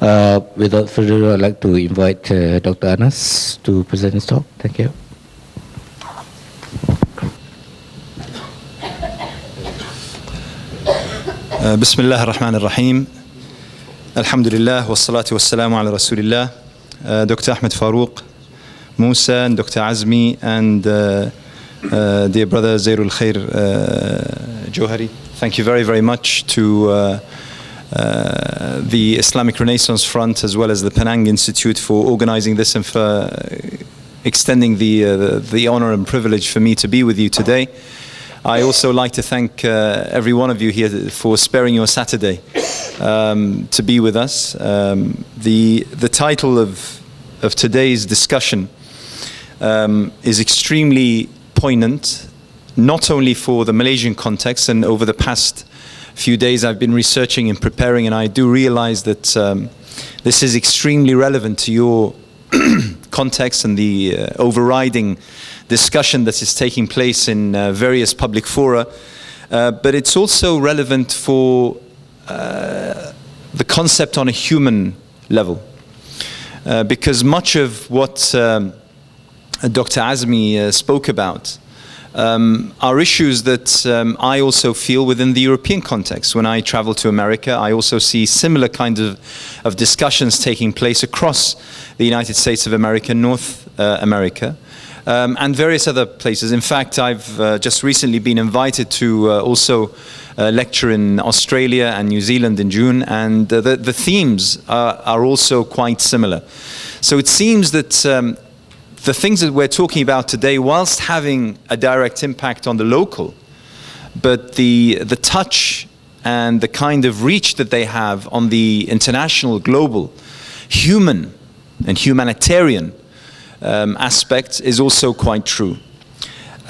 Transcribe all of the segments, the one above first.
Without further ado, I'd like to invite Dr. Anas to present his talk. Thank you. بسم الله الرحمن الرحيم الحمد لله والصلاة والسلام على رسول الله Dr. Ahmed Farouk, Musa and Dr. Azmi and dear brother Zairul Khair Johari. Thank you very, very much to the Islamic Renaissance Front as well as the Penang Institute for organizing this and for extending the honor and privilege for me to be with you today. I also like to thank every one of you here for sparing your Saturday to be with us. The title of today's discussion is extremely poignant, not only for the Malaysian context, and over the past few days I've been researching and preparing, and I do realize that this is extremely relevant to your context and the overriding discussion that is taking place in various public fora, but it's also relevant for the concept on a human level, because much of what Dr. Azmi spoke about are issues that I also feel within the European context. When I travel to America, I also see similar kinds of discussions taking place across the United States of America, North America, and various other places. In fact, I've just recently been invited to also lecture in Australia and New Zealand in June, and the themes are also quite similar. So it seems that the things that we're talking about today, whilst having a direct impact on the local, but the touch and the kind of reach that they have on the international, global, human and humanitarian aspect is also quite true.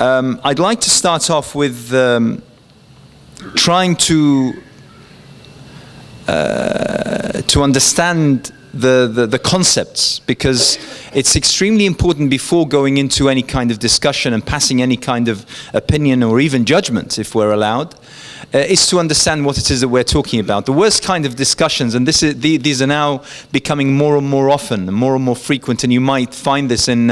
I'd like to start off with trying to understand the concepts, because it's extremely important before going into any kind of discussion and passing any kind of opinion or even judgment, if we're allowed, is to understand what it is that we're talking about. The worst kind of discussions, and these are now becoming more and more often and more frequent, and you might find this in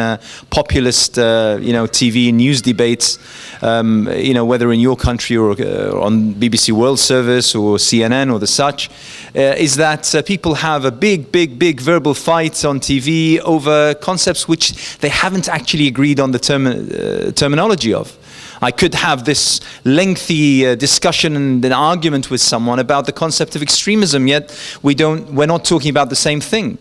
populist TV and news debates, whether in your country or on BBC World Service or CNN or the such, is that people have a big verbal fight on TV over concepts which they haven't actually agreed on the terminology of. I could have this lengthy discussion and an argument with someone about the concept of extremism, yet we're not talking about the same thing.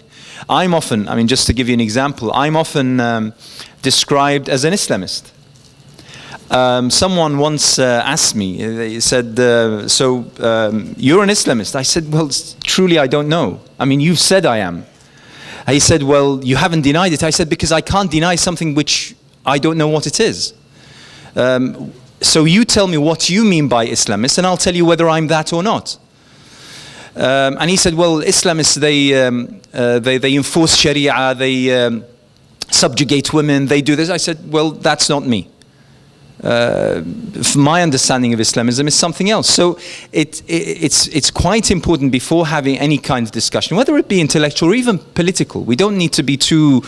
I'm often, just to give you an example, I'm often described as an Islamist. Someone once asked me, he said, so you're an Islamist? I said, well, truly I don't know. You've said I am. He said, well, you haven't denied it. I said, because I can't deny something which I don't know what it is. So you tell me what you mean by Islamist, and I'll tell you whether I'm that or not. And he said, well, Islamists, they enforce Sharia, they subjugate women, they do this. I said, well, that's not me. My understanding of Islamism is something else. So it's quite important before having any kind of discussion, whether it be intellectual or even political. We don't need to be too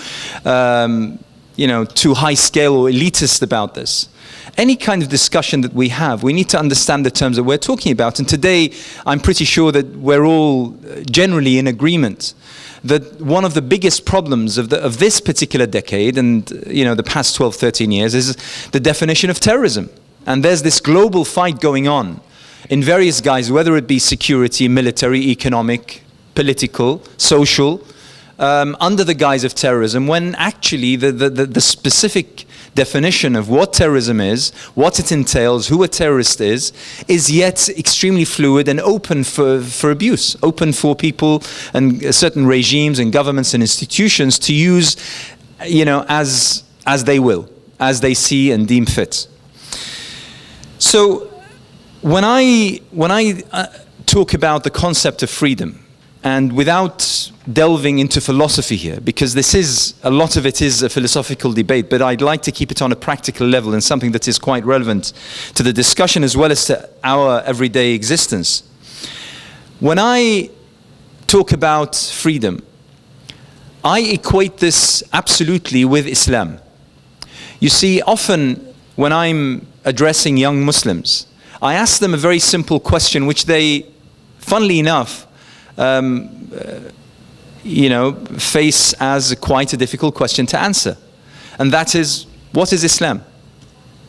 high scale or elitist about this. Any kind of discussion that we have, we need to understand the terms that we're talking about. And today, I'm pretty sure that we're all generally in agreement that one of the biggest problems of this particular decade and the past 12, 13 years is the definition of terrorism. And there's this global fight going on in various guises, whether it be security, military, economic, political, social, under the guise of terrorism, when actually the specific definition of what terrorism is, what it entails, who a terrorist is yet extremely fluid and open for abuse, open for people and certain regimes and governments and institutions to use, as they will, as they see and deem fit. So when I talk about the concept of freedom, and without delving into philosophy here, because a lot of it is a philosophical debate, but I'd like to keep it on a practical level and something that is quite relevant to the discussion as well as to our everyday existence. When I talk about freedom, I equate this absolutely with Islam. You see, often when I'm addressing young Muslims, I ask them a very simple question, which they, funnily enough, face as quite a difficult question to answer. And that is, what is Islam?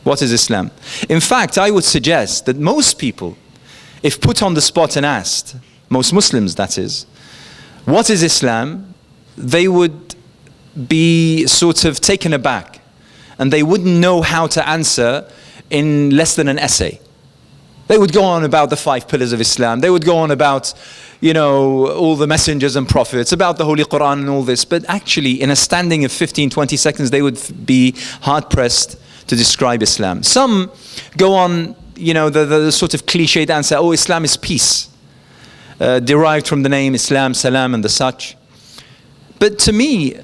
What is Islam? In fact, I would suggest that most people, if put on the spot and asked, most Muslims that is, what is Islam? They would be sort of taken aback, and they wouldn't know how to answer in less than an essay. They would go on about the 5 pillars of Islam. They would go on about, all the messengers and prophets, about the Holy Quran and all this. But actually, in a standing of 15, 20 seconds, they would be hard-pressed to describe Islam. Some go on, the sort of cliched answer, oh, Islam is peace, derived from the name Islam, Salam, and the such. But to me,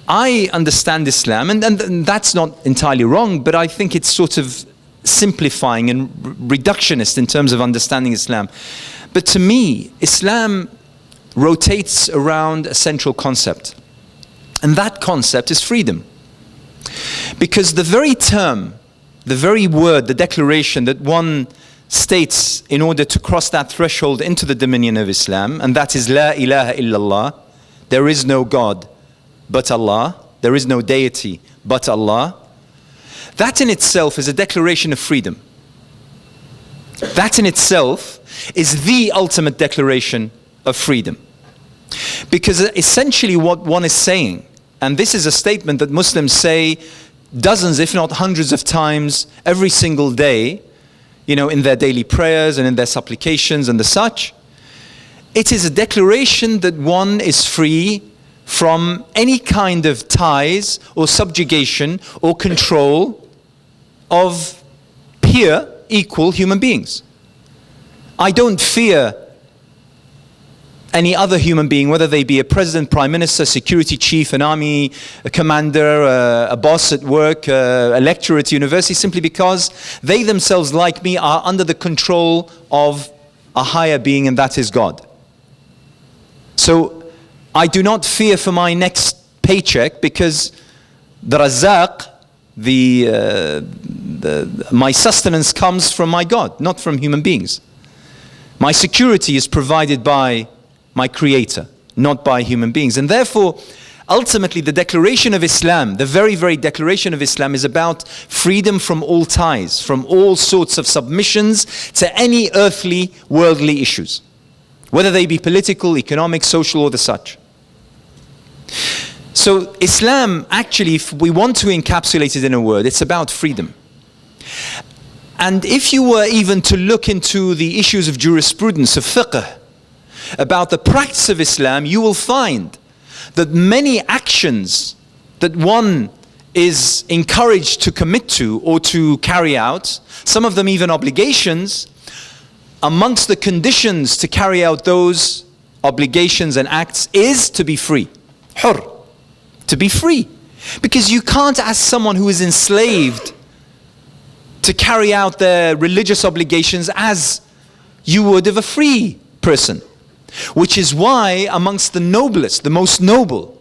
I understand Islam, and that's not entirely wrong, but I think it's sort of simplifying and reductionist in terms of understanding Islam. But to me, Islam rotates around a central concept, and that concept is freedom. Because the very term, the very word, the declaration that one states in order to cross that threshold into the dominion of Islam, and that is La ilaha illallah, there is no God but Allah, there is no deity but Allah, that in itself is a declaration of freedom. That in itself is the ultimate declaration of freedom. Because essentially what one is saying, and this is a statement that Muslims say dozens, if not hundreds of times every single day, in their daily prayers and in their supplications and the such, it is a declaration that one is free from any kind of ties or subjugation or control of peer, equal human beings. I don't fear any other human being, whether they be a president, prime minister, security chief, an army, a commander, a boss at work, a lecturer at university, simply because they themselves, like me, are under the control of a higher being, and that is God. So I do not fear for my next paycheck, because the Razzaq, my sustenance comes from my God, not from human beings. My security is provided by my Creator, not by human beings. And therefore, ultimately, the declaration of Islam, the very, very declaration of Islam, is about freedom from all ties, from all sorts of submissions to any earthly, worldly issues, whether they be political, economic, social, or the such. So Islam, actually, if we want to encapsulate it in a word, it's about freedom. And if you were even to look into the issues of jurisprudence, of fiqh, about the practice of Islam, you will find that many actions that one is encouraged to commit to or to carry out, some of them even obligations, amongst the conditions to carry out those obligations and acts is to be free. Hur. To be free. Because you can't ask someone who is enslaved to carry out their religious obligations as you would of a free person. Which is why amongst the noblest, the most noble,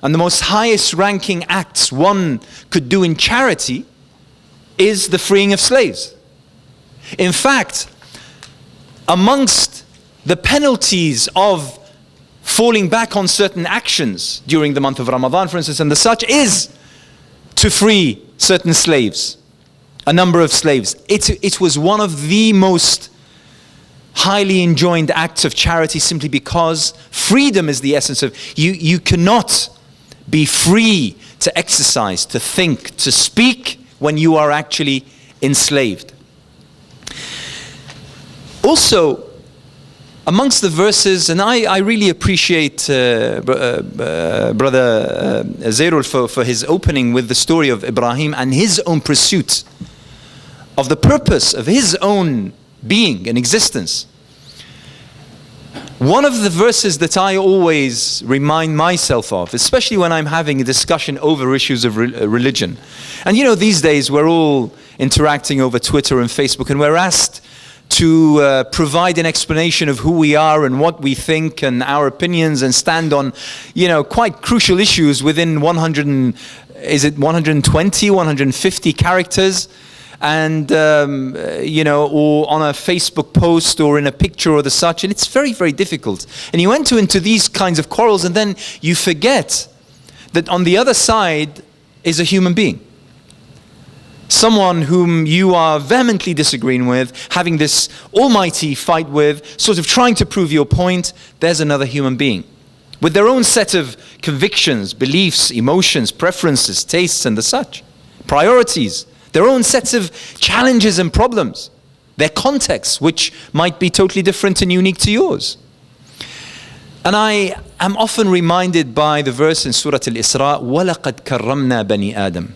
and the most highest ranking acts one could do in charity is the freeing of slaves. In fact, amongst the penalties of falling back on certain actions during the month of Ramadan, for instance, and the such, is to free certain slaves, a number of slaves. It was one of the most highly enjoined acts of charity, simply because freedom is the essence of, you cannot be free to exercise, to think, to speak when you are actually enslaved. Also, amongst the verses, and I really appreciate Brother Zairul for his opening with the story of Ibrahim and his own pursuit of the purpose of his own being and existence. One of the verses that I always remind myself of, especially when I'm having a discussion over issues of religion, and these days we're all interacting over Twitter and Facebook, and we're asked to provide an explanation of who we are and what we think and our opinions, and stand on, quite crucial issues within 120, 150 characters, and or on a Facebook post or in a picture or the such, and it's very, very difficult. And you enter into these kinds of quarrels, and then you forget that on the other side is a human being. Someone whom you are vehemently disagreeing with, having this almighty fight with, sort of trying to prove your point. There's another human being with their own set of convictions, beliefs, emotions, preferences, tastes, and the such, priorities, their own sets of challenges and problems, their contexts, which might be totally different and unique to yours. And I am often reminded by the verse in Surah Al-Isra, وَلَقَدْ كَرَّمْنَا بَنِي آدَمَ.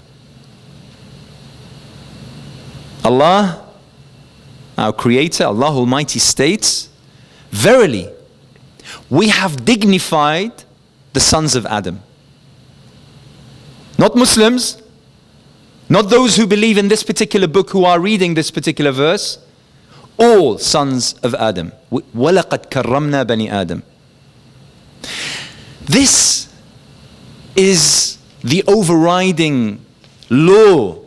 Allah, our Creator, Allah Almighty states, verily, we have dignified the sons of Adam. Not Muslims, not those who believe in this particular book who are reading this particular verse, all sons of Adam. وَلَقَدْ كَرَّمْنَا بَنِي آدَمَ. This is the overriding law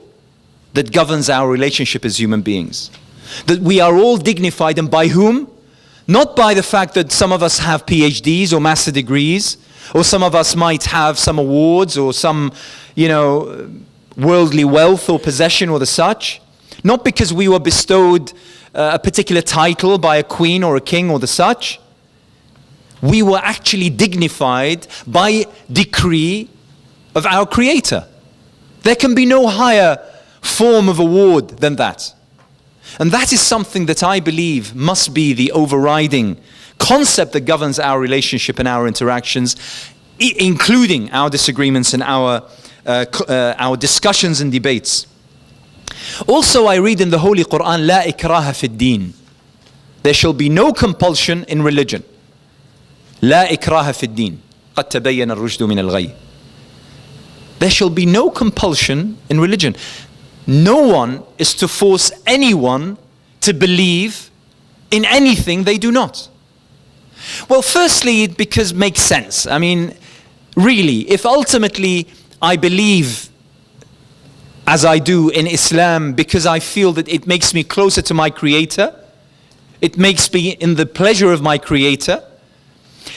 that governs our relationship as human beings. That we are all dignified, and by whom? Not by the fact that some of us have PhDs or master degrees, or some of us might have some awards or some, worldly wealth or possession or the such. Not because we were bestowed a particular title by a queen or a king or the such. We were actually dignified by decree of our Creator. There can be no higher form of award than that. And that is something that I believe must be the overriding concept that governs our relationship and our interactions, including our disagreements and our discussions and debates. Also, I read in the Holy Quran, لا إكراه في الدين. There shall be no compulsion in religion. لا إكراه في الدين. قد تبين الرشد من الغي. There shall be no compulsion in religion. No one is to force anyone to believe in anything they do not. Well, firstly, because it makes sense. I mean, really, if ultimately I believe as I do in Islam because I feel that it makes me closer to my Creator, it makes me in the pleasure of my Creator,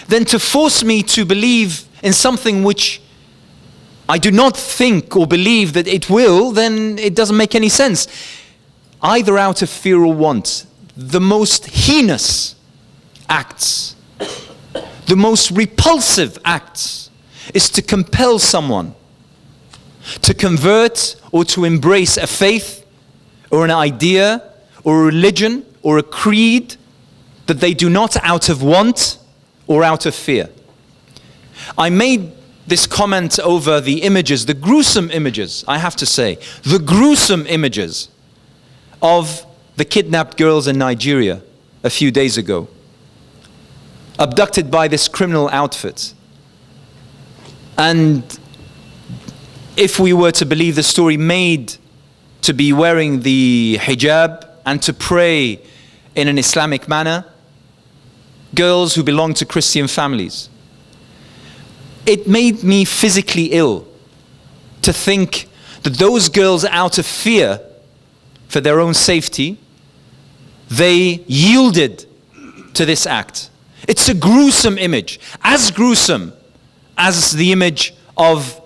then to force me to believe in something which I do not think or believe that it will, then it doesn't make any sense. Either out of fear or want, the most heinous acts, the most repulsive acts, is to compel someone to convert or to embrace a faith or an idea or a religion or a creed that they do not out of want or out of fear. I made this comment over the images, the gruesome images, I have to say, the gruesome images of the kidnapped girls in Nigeria a few days ago, abducted by this criminal outfit. And if we were to believe the story, made to be wearing the hijab and to pray in an Islamic manner, girls who belong to Christian families. It made me physically ill to think that those girls, out of fear for their own safety, they yielded to this act. It's a gruesome image, as gruesome as the image of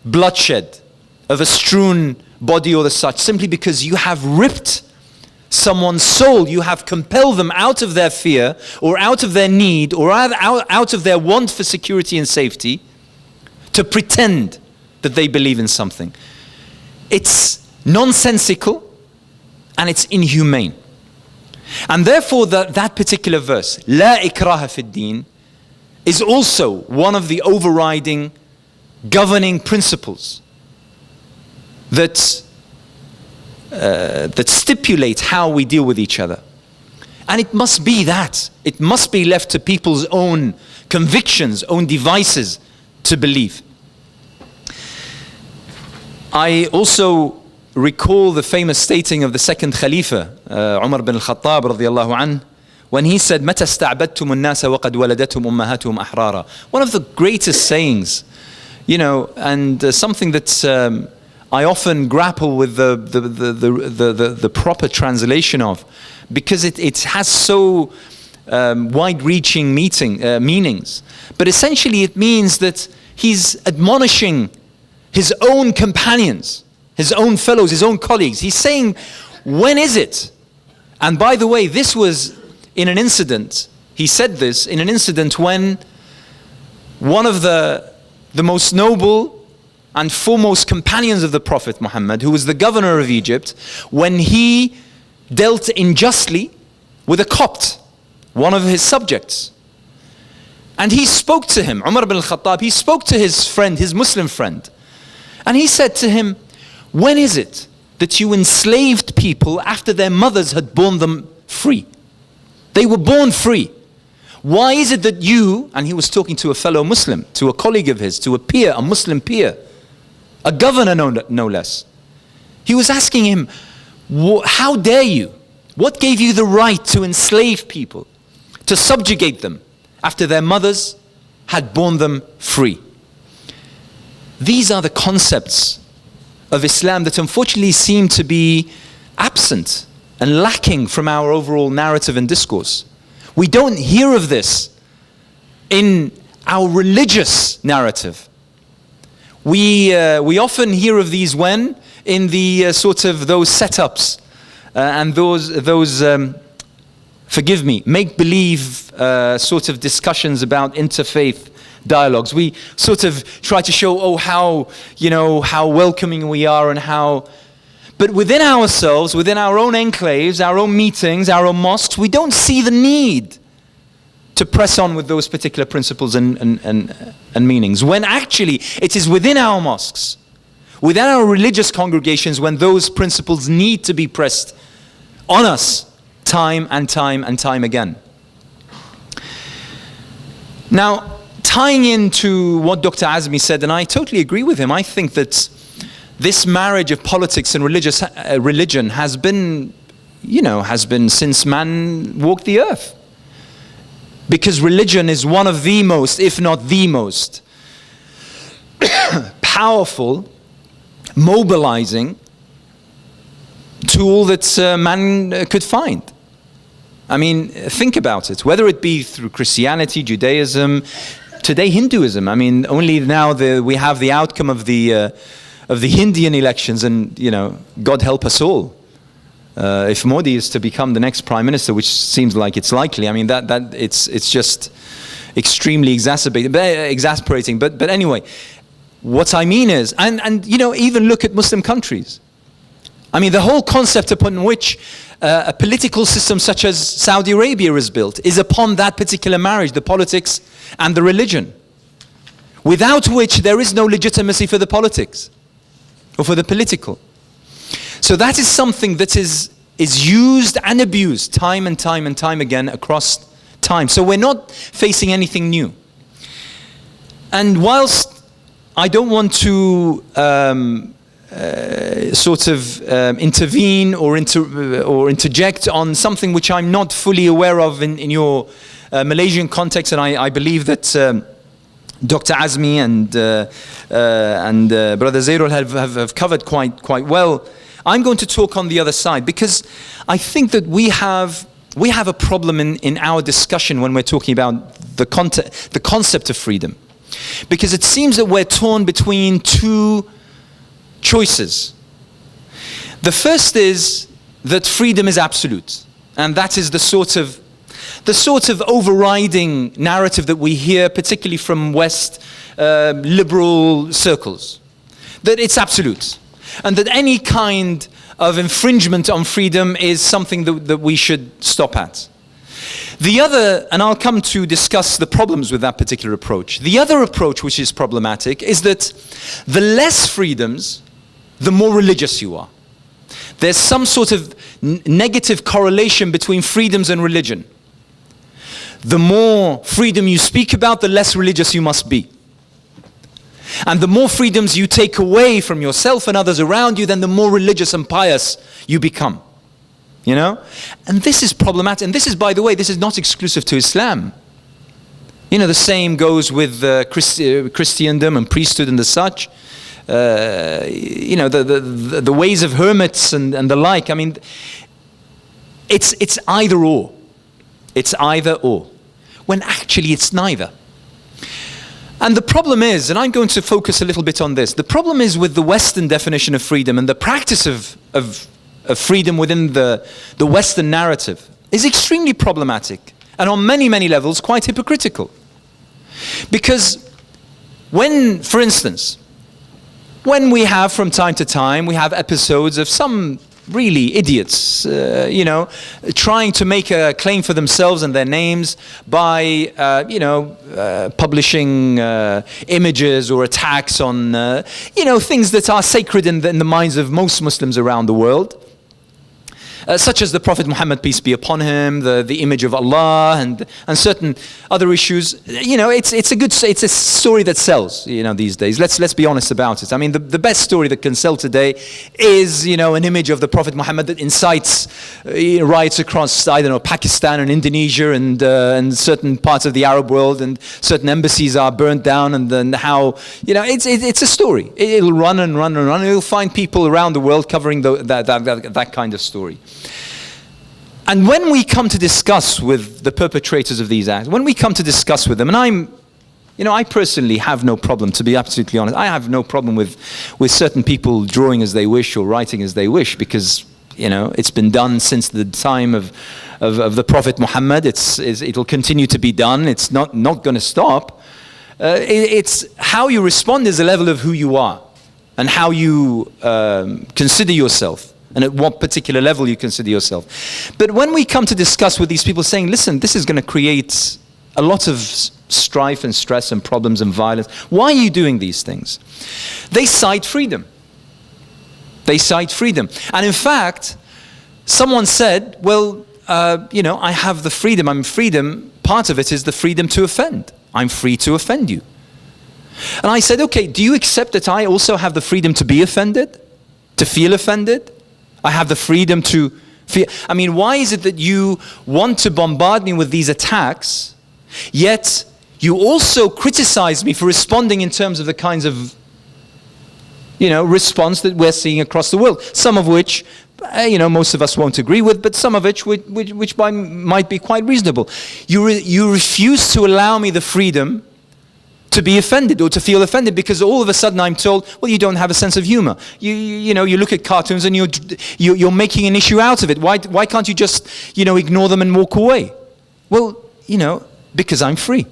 bloodshed, of a strewn body or the such, simply because you have ripped someone's soul, you have compelled them out of their fear or out of their need or out of their want for security and safety to pretend that they believe in something. It's nonsensical and it's inhumane. And therefore that particular verse, لا إكراه في الدين, is also one of the overriding governing principles that stipulate how we deal with each other. And it must be that. It must be left to people's own convictions, own devices to believe. I also recall the famous stating of the second Khalifa, Umar bin al-Khattab radiyallahu anhu, when he said, مَتَى اسْتَعْبَدْتُمُ النَّاسَ وَقَدْ وَلَدَتْهُمْ أُمَّهَاتُهُمْ أَحْرَارًا. One of the greatest sayings, you know, and something that I often grapple with the proper translation of, because it has so wide-reaching meanings. But essentially it means that he's admonishing his own companions, his own fellows, his own colleagues. He's saying, when is it? And by the way, this was in an incident, he said this in an incident when one of the most noble and foremost companions of the Prophet Muhammad, who was the governor of Egypt, when he dealt unjustly with a Copt, one of his subjects. And he spoke to him, Umar bin al-Khattab, he spoke to his friend, his Muslim friend. And he said to him, when is it that you enslaved people after their mothers had born them free? They were born free. Why is it that you, and he was talking to a fellow Muslim, to a colleague of his, to a peer, a Muslim peer, a governor no less. He was asking him, how dare you? What gave you the right to enslave people, to subjugate them after their mothers had born them free? These are the concepts of Islam that unfortunately seem to be absent and lacking from our overall narrative and discourse. We don't hear of this in our religious narrative. We often hear of these when in the sort of those setups and those forgive me, make-believe sort of discussions about interfaith dialogues. We sort of try to show, oh, how, you know, how welcoming we are and how... But within ourselves, within our own enclaves, our own meetings, our own mosques, we don't see the need to press on with those particular principles and meanings. When actually it is within our mosques, within our religious congregations, when those principles need to be pressed on us time and time and time again. Now, tying into what Dr. Azmi said, and I totally agree with him, I think that this marriage of politics and religion has been, you know, has been since man walked the earth. Because religion is one of the most, if not the most, powerful, mobilizing tool that man could find. I mean, think about it. Whether it be through Christianity, Judaism, today Hinduism. I mean, only now we have the outcome of the Indian elections, and you know, God help us all. If Modi is to become the next prime minister, which seems like it's likely, I mean that it's just extremely exasperating. But anyway, what I mean is, and you know, even look at Muslim countries. I mean, the whole concept upon which a political system such as Saudi Arabia is built is upon that particular marriage, the politics and the religion, without which there is no legitimacy for the politics or for the political. So that is something that is used and abused time and time and time again across time. So we're not facing anything new. And whilst I don't want to sort of intervene or interject on something which I'm not fully aware of in your Malaysian context, and I believe that Dr. Azmi and Brother Zairul have covered quite well. I'm going to talk on the other side, because I think that we have a problem in our discussion when we're talking about the concept of freedom. Because it seems that we're torn between two choices. The first is that freedom is absolute, and that is the sort of overriding narrative that we hear, particularly from West liberal circles, that it's absolute, and that any kind of infringement on freedom is something that we should stop at. The other, and I'll come to discuss the problems with that particular approach. The other approach which is problematic is that the less freedoms, the more religious you are. There's some sort of negative correlation between freedoms and religion. The more freedom you speak about, the less religious you must be. And the more freedoms you take away from yourself and others around you, then the more religious and pious you become. You know? And this is problematic. And this is, by the way, this is not exclusive to Islam. You know, the same goes with Christendom and priesthood and the such. You know, the ways of hermits and the like. I mean, it's either or. It's either or. When actually it's neither. And the problem is, and I'm going to focus a little bit on this, the problem is with the Western definition of freedom and the practice of freedom within the Western narrative is extremely problematic. And on many, many levels, quite hypocritical. Because when, for instance, when we have from time to time, we have episodes of some really idiots, you know, trying to make a claim for themselves and their names by, you know, publishing images or attacks on, you know, things that are sacred in the minds of most Muslims around the world. Such as the Prophet Muhammad, peace be upon him, the image of Allah, and certain other issues. You know, it's a story that sells, you know, these days. Let's be honest about it. I mean, the best story that can sell today is, you know, an image of the Prophet Muhammad that incites riots across, I don't know, Pakistan and Indonesia and certain parts of the Arab world, and certain embassies are burnt down, and then how, you know, it's a story. It'll run and run and run, and you'll find people around the world covering that kind of story. And when we come to discuss with the perpetrators of these acts, when we come to discuss with them, and I personally have no problem, to be absolutely honest, I have no problem with certain people drawing as they wish or writing as they wish, because, you know, it's been done since the time of the Prophet Muhammad. It'll continue to be done. It's not going to stop. It's how you respond is a level of who you are and how you consider yourself. And at what particular level you consider yourself. But when we come to discuss with these people saying, listen, this is going to create a lot of strife and stress and problems and violence. Why are you doing these things? They cite freedom. They cite freedom. And in fact, someone said, well, you know, I have the freedom. I'm freedom. Part of it is the freedom to offend. I'm free to offend you. And I said, okay, do you accept that I also have the freedom to be offended? To feel offended? I have the freedom to feel. I mean, why is it that you want to bombard me with these attacks, yet you also criticize me for responding in terms of the kinds of, you know, response that we're seeing across the world, some of which, you know, most of us won't agree with, but some of which might be quite reasonable. You refuse to allow me the freedom to be offended or to feel offended, because all of a sudden I'm told, well, you don't have a sense of humor. You know, you look at cartoons and you're making an issue out of it. Why can't you just, you know, ignore them and walk away? Well, you know, because I'm free.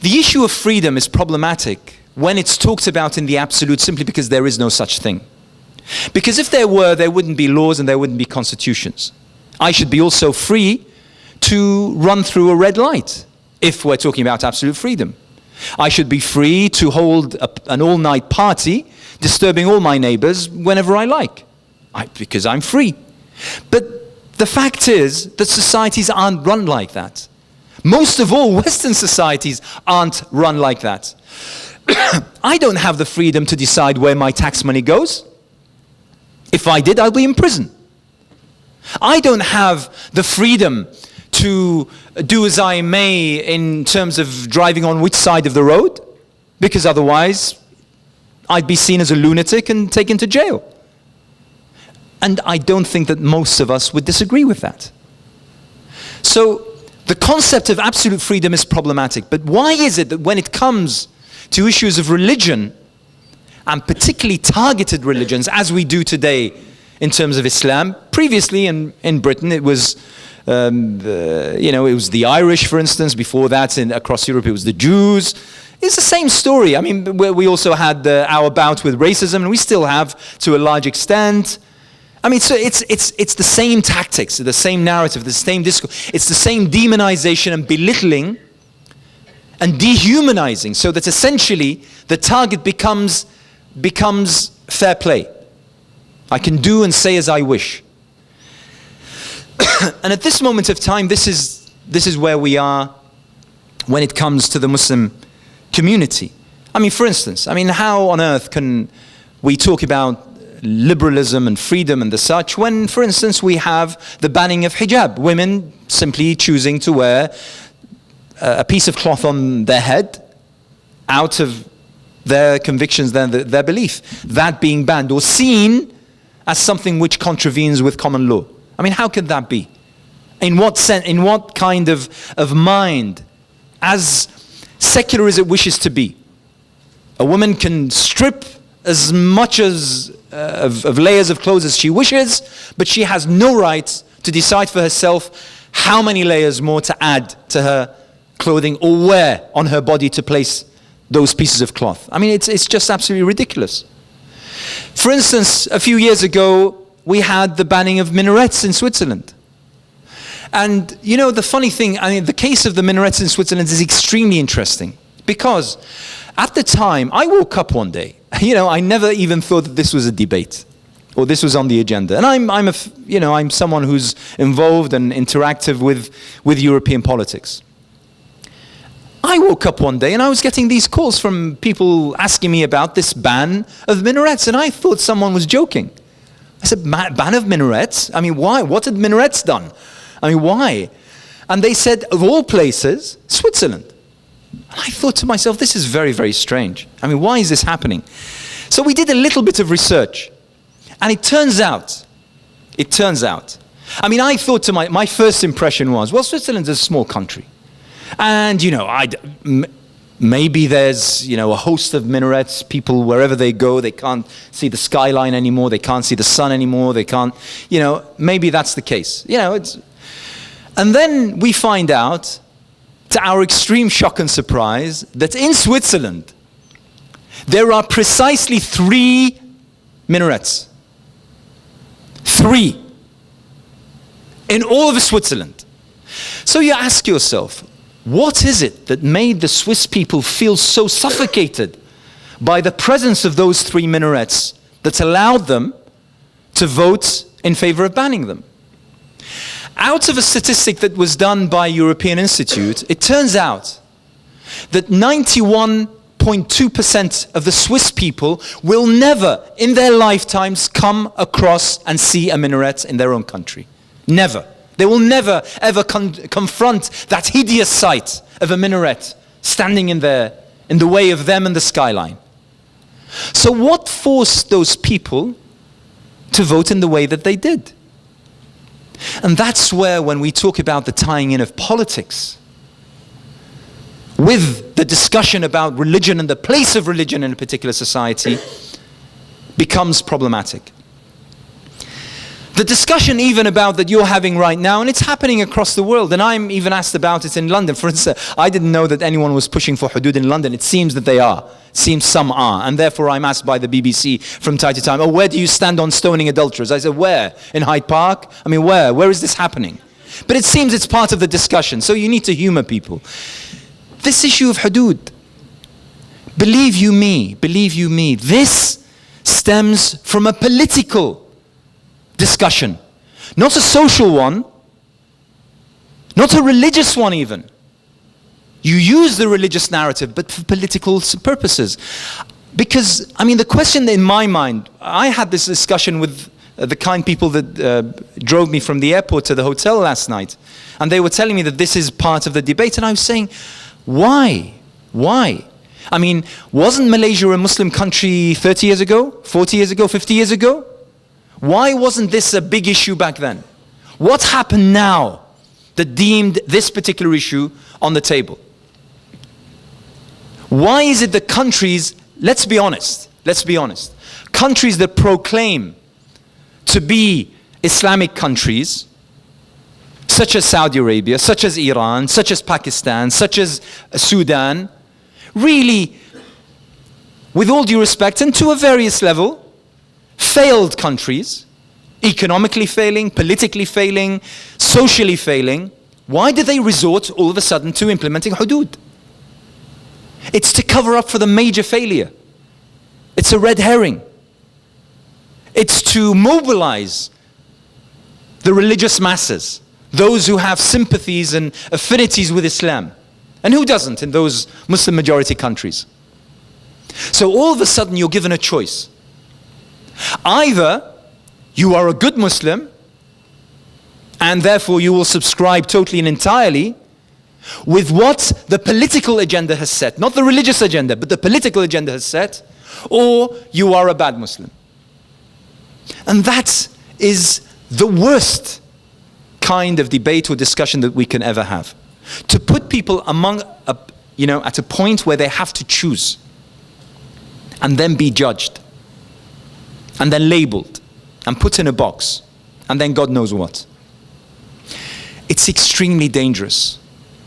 The issue of freedom is problematic when it's talked about in the absolute, simply because there is no such thing. Because if there were, there wouldn't be laws and there wouldn't be constitutions. I should be also free to run through a red light, if we're talking about absolute freedom. I should be free to hold an all-night party, disturbing all my neighbors whenever I like, because I'm free. But the fact is that societies aren't run like that. Most of all, Western societies aren't run like that. I don't have the freedom to decide where my tax money goes. If I did, I'd be in prison. I don't have the freedom to do as I may in terms of driving on which side of the road, because otherwise I'd be seen as a lunatic and taken to jail. And I don't think that most of us would disagree with that. So the concept of absolute freedom is problematic. But why is it that when it comes to issues of religion, and particularly targeted religions, as we do today in terms of Islam, previously in Britain it was you know, it was the Irish, for instance. Before that, across Europe, it was the Jews. It's the same story. I mean, we also had our bout with racism, and we still have to a large extent. I mean, so it's the same tactics, the same narrative, the same discourse. It's the same demonization and belittling and dehumanizing, so that essentially the target becomes fair play. I can do and say as I wish. And at this moment of time, this is where we are when it comes to the Muslim community. I mean, for instance, I mean, how on earth can we talk about liberalism and freedom and the such when, for instance, we have the banning of hijab, women simply choosing to wear a piece of cloth on their head out of their convictions, their belief, that being banned or seen as something which contravenes with common law. I mean, how could that be? In what sense, in what kind of mind, as secular as it wishes to be, a woman can strip as much as of layers of clothes as she wishes, but she has no right to decide for herself how many layers more to add to her clothing or where on her body to place those pieces of cloth. I mean, it's just absolutely ridiculous. For instance, a few years ago, we had the banning of minarets in Switzerland. And, you know, the funny thing, I mean, the case of the minarets in Switzerland is extremely interesting because at the time, I woke up one day, you know, I never even thought that this was a debate or this was on the agenda. And I'm someone who's involved and interactive with European politics. I woke up one day and I was getting these calls from people asking me about this ban of minarets, and I thought someone was joking. I said, ban of minarets? I mean, why? What had minarets done? I mean, why? And they said, of all places, Switzerland. And I thought to myself, this is very, very strange. I mean, why is this happening? So we did a little bit of research, and it turns out, I mean, I thought to my first impression was, well, Switzerland's a small country. And, you know, maybe there's, you know, a host of minarets. People, wherever they go, they can't see the skyline anymore. They can't see the sun anymore. They can't, you know, maybe that's the case. You know, and then we find out, to our extreme shock and surprise, that in Switzerland, there are precisely 3 minarets. 3. In all of Switzerland. So you ask yourself, what is it that made the Swiss people feel so suffocated by the presence of those 3 minarets that allowed them to vote in favor of banning them? Out of a statistic that was done by European Institute, it turns out that 91.2% of the Swiss people will never in their lifetimes come across and see a minaret in their own country. Never. They will never, ever confront that hideous sight of a minaret standing in the way of them and the skyline. So what forced those people to vote in the way that they did? And that's where, when we talk about the tying in of politics with the discussion about religion and the place of religion in a particular society, becomes problematic. The discussion even about that you're having right now, and it's happening across the world, and I'm even asked about it in London. For instance, I didn't know that anyone was pushing for hudud in London. It seems that they are. It seems some are. And therefore I'm asked by the BBC from time to time, oh, where do you stand on stoning adulterers? I said, where? In Hyde Park? I mean, where? Where is this happening? But it seems it's part of the discussion, so you need to humor people. This issue of hudud, believe you me, this stems from a political discussion, not a social one, not a religious one even. You use the religious narrative, but for political purposes. Because, I mean, the question in my mind, I had this discussion with the kind people that drove me from the airport to the hotel last night, and they were telling me that this is part of the debate, and I was saying, why? Why? I mean, wasn't Malaysia a Muslim country 30 years ago, 40 years ago, 50 years ago? Why wasn't this a big issue back then? What happened now that deemed this particular issue on the table? Why is it that countries, let's be honest, countries that proclaim to be Islamic countries, such as Saudi Arabia, such as Iran, such as Pakistan, such as Sudan, really, with all due respect and to a various level, failed countries, economically failing, politically failing, socially failing, why did they resort all of a sudden to implementing hudud? It's to cover up for the major failure. It's a red herring. It's to mobilize the religious masses, those who have sympathies and affinities with Islam. And who doesn't in those Muslim majority countries? So all of a sudden you're given a choice. Either you are a good Muslim and therefore you will subscribe totally and entirely with what the political agenda has set, not the religious agenda, but the political agenda has set, or you are a bad Muslim. And that is the worst kind of debate or discussion that we can ever have. To put people at a point where they have to choose and then be judged and then labeled and put in a box and then God knows what. It's extremely dangerous.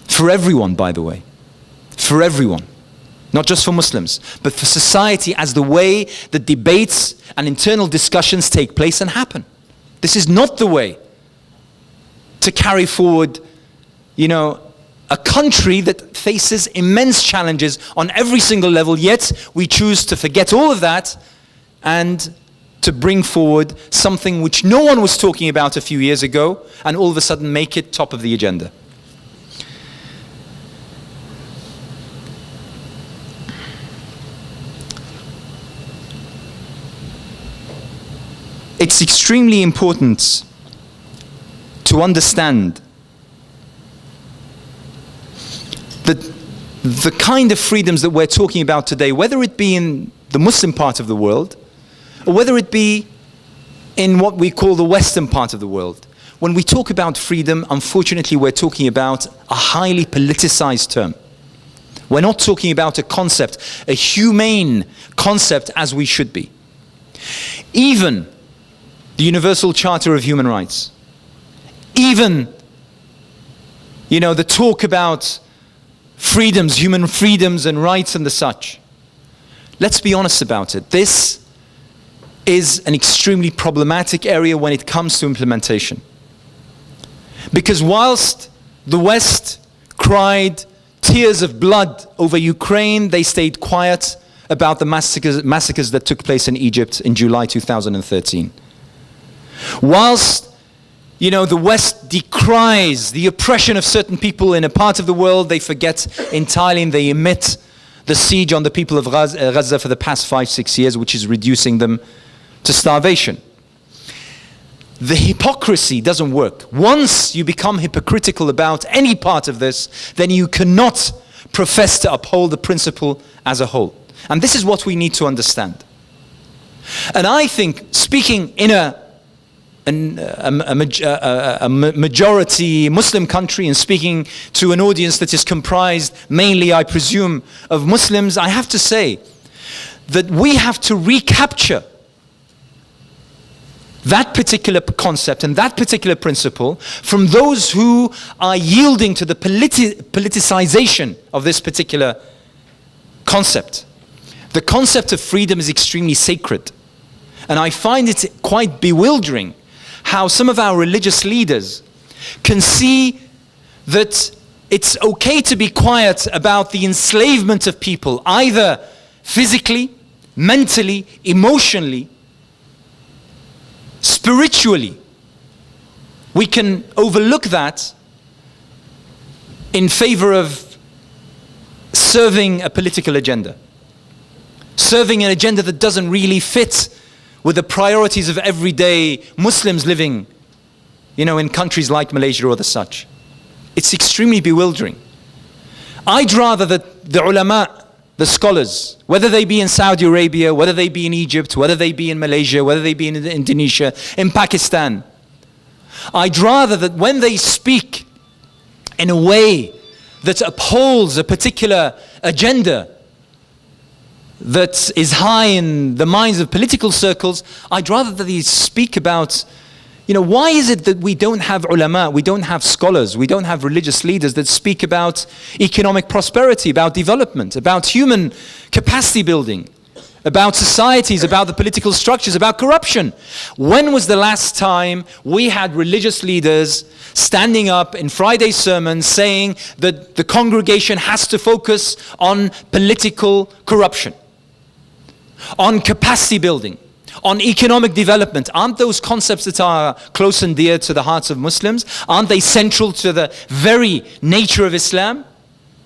For everyone, by the way. For everyone. Not just for Muslims, but for society as the way that debates and internal discussions take place and happen. This is not the way to carry forward, a country that faces immense challenges on every single level, yet we choose to forget all of that and to bring forward something which no one was talking about a few years ago and all of a sudden make it top of the agenda. It's extremely important to understand that the kind of freedoms that we're talking about today, whether it be in the Muslim part of the world, or whether it be in what we call the Western part of the world, when we talk about freedom, unfortunately we're talking about a highly politicized term. We're not talking about a concept, a humane concept as we should be. Even the Universal Charter of Human Rights, even, the talk about freedoms, human freedoms and rights and the such. Let's be honest about it. This is an extremely problematic area when it comes to implementation. Because whilst the West cried tears of blood over Ukraine, they stayed quiet about the massacres that took place in Egypt in July 2013. Whilst the West decries the oppression of certain people in a part of the world, they forget entirely and they omit the siege on the people of Gaza for the past 5-6 years, which is reducing them to starvation. The hypocrisy doesn't work. Once you become hypocritical about any part of this, then you cannot profess to uphold the principle as a whole. And this is what we need to understand. And I think, speaking in a majority Muslim country and speaking to an audience that is comprised mainly, I presume, of Muslims, I have to say that we have to recapture that particular concept and that particular principle from those who are yielding to the politicization of this particular concept. The concept of freedom is extremely sacred. And I find it quite bewildering how some of our religious leaders can see that it's okay to be quiet about the enslavement of people, either physically, mentally, emotionally, spiritually. We can overlook that in favor of serving a political agenda. Serving an agenda that doesn't really fit with the priorities of everyday Muslims living, in countries like Malaysia or the such. It's extremely bewildering. I'd rather that the ulama, the scholars, whether they be in Saudi Arabia, whether they be in Egypt, whether they be in Malaysia, whether they be in Indonesia, in Pakistan, I'd rather that when they speak in a way that upholds a particular agenda that is high in the minds of political circles, I'd rather that they speak about, why is it that we don't have ulama, we don't have scholars, we don't have religious leaders that speak about economic prosperity, about development, about human capacity building, about societies, about the political structures, about corruption? When was the last time we had religious leaders standing up in Friday sermons saying that the congregation has to focus on political corruption, on capacity building, on economic development? Aren't those concepts that are close and dear to the hearts of Muslims? Aren't they central to the very nature of Islam?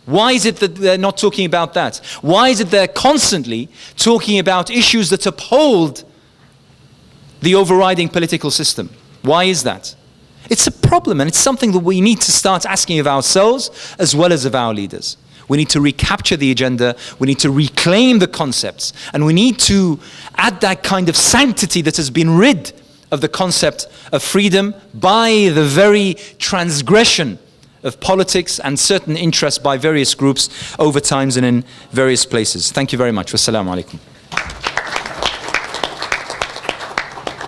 Why is it that they're not talking about that? Why is it they're constantly talking about issues that uphold the overriding political system? Why is that? It's a problem, and it's something that we need to start asking of ourselves as well as of our leaders. We need to recapture the agenda, we need to reclaim the concepts, and we need to add that kind of sanctity that has been rid of the concept of freedom by the very transgression of politics and certain interests by various groups over times and in various places. Thank you very much. Wassalamu alaikum.